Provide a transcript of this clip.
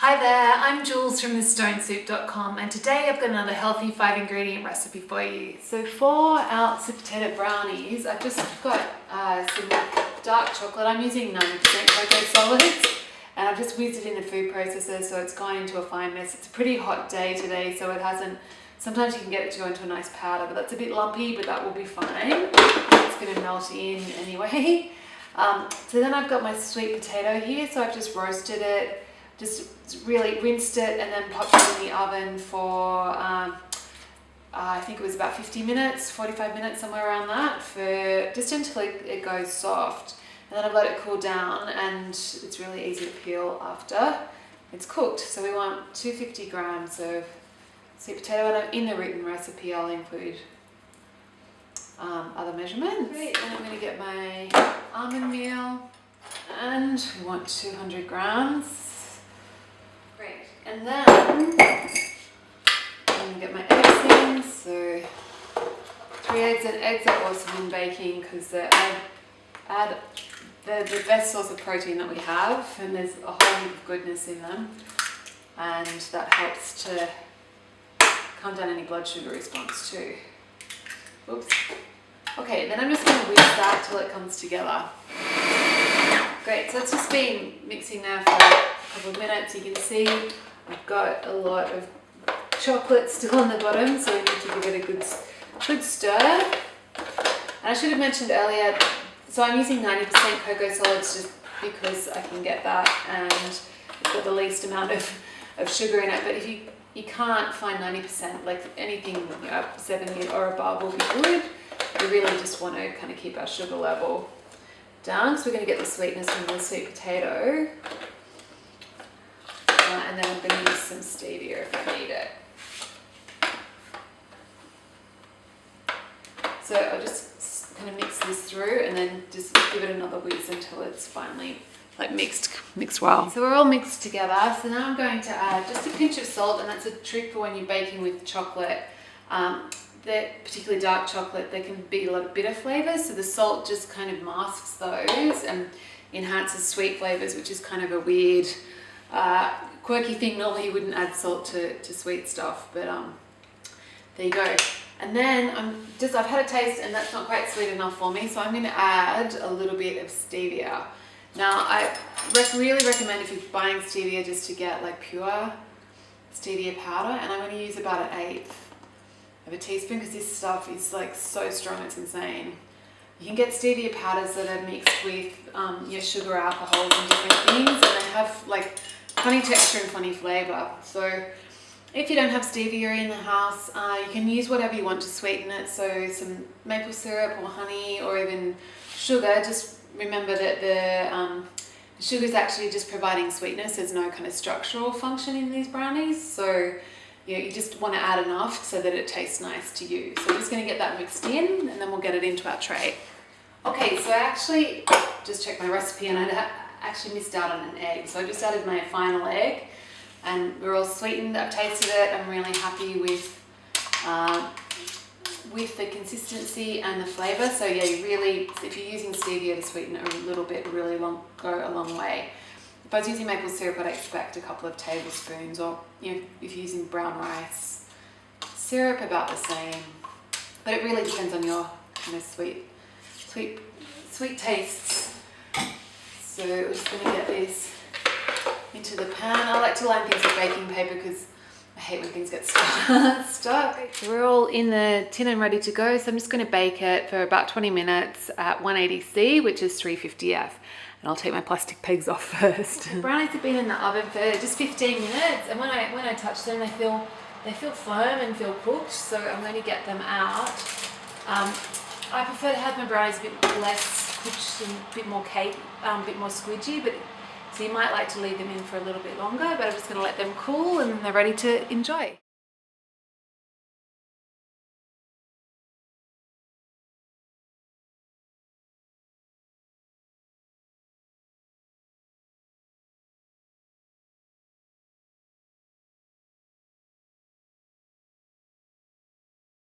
Hi there, I'm Jules from thestonesoup.com and today I've got another healthy 5-ingredient recipe for you. So for our sweet potato brownies, I've just got some dark chocolate. I'm using 90% cocoa solids and I've just whizzed it in a food processor so it's gone into a fine mess. It's a pretty hot day today, so it hasn't, sometimes you can get it to go into a nice powder, but that's a bit lumpy, but that will be fine. It's going to melt in anyway. So then I've got my sweet potato here, so I've just roasted it, just really rinsed it and then popped it in the oven for I think it was about 50 minutes, 45 minutes, somewhere around that, for just until it goes soft. And then I've let it cool down and it's really easy to peel after it's cooked. So we want 250 grams of sweet potato, and in the written recipe I'll include other measurements. Great. And I'm going to get my almond meal, and we want 200 grams. Great. And then I'm going to get my eggs in. So 3 eggs, and eggs are awesome in baking because they add the best source of protein that we have, and there's a whole heap of goodness in them, and that helps to calm down any blood sugar response too. Oops. Okay, then I'm just going to whisk that till it comes together. Great, so it's just been mixing there for a couple of minutes. You can see I've got a lot of chocolate still on the bottom, so we need to give it a good stir. And I should have mentioned earlier, so I'm using 90% cocoa solids just because I can get that and it's got the least amount of sugar in it. But if you can't find 90%, like anything 70 or above will be good. We really just want to kind of keep our sugar level down, so we're going to get the sweetness from the sweet potato. And then I'm going to use some stevia if I need it. So I'll just kind of mix this through and then just give it another whiz until it's finally like mixed well. So we're all mixed together. So now I'm going to add just a pinch of salt, and that's a trick for when you're baking with chocolate. That particularly dark chocolate, there can be a lot of bitter flavors, so the salt just kind of masks those and enhances sweet flavors, which is kind of a weird, quirky thing. Normally you wouldn't add salt to sweet stuff, but there you go. And then I've had a taste and that's not quite sweet enough for me, so I'm going to add a little bit of stevia. Now I really recommend, if you're buying stevia, just to get like pure stevia powder, and I'm going to use about 1/8 of a teaspoon because this stuff is like so strong, it's insane. You can get stevia powders that are mixed with sugar alcohols and different things, and they have like funny texture and funny flavor. So if you don't have stevia in the house, you can use whatever you want to sweeten it, so some maple syrup or honey or even sugar. Just remember that the sugar is actually just providing sweetness. There's no kind of structural function in these brownies, so you just want to add enough so that it tastes nice to you. So we're just going to get that mixed in and then we'll get it into our tray. Okay, so I actually just checked my recipe and I actually missed out on an egg. So I just added my final egg and we're all sweetened. I've tasted it. I'm really happy with the consistency and the flavor. So yeah, you really, if you're using stevia to sweeten it a little bit, go a long way. If I was using maple syrup, I'd expect a couple of tablespoons, or if you're using brown rice syrup, about the same. But it really depends on your kind of sweet tastes. So we're just going to get this into the pan. I like to line things with baking paper because I hate when things get stuck. So we're all in the tin and ready to go. So I'm just going to bake it for about 20 minutes at 180°C, which is 350°F. And I'll take my plastic pegs off first. The brownies have been in the oven for just 15 minutes, and when I touch them, they feel firm and feel cooked. So I'm going to get them out. I prefer to have my brownies a bit less cooked and a bit more cake, a bit more squidgy. But so you might like to leave them in for a little bit longer. But I'm just going to let them cool, and they're ready to enjoy.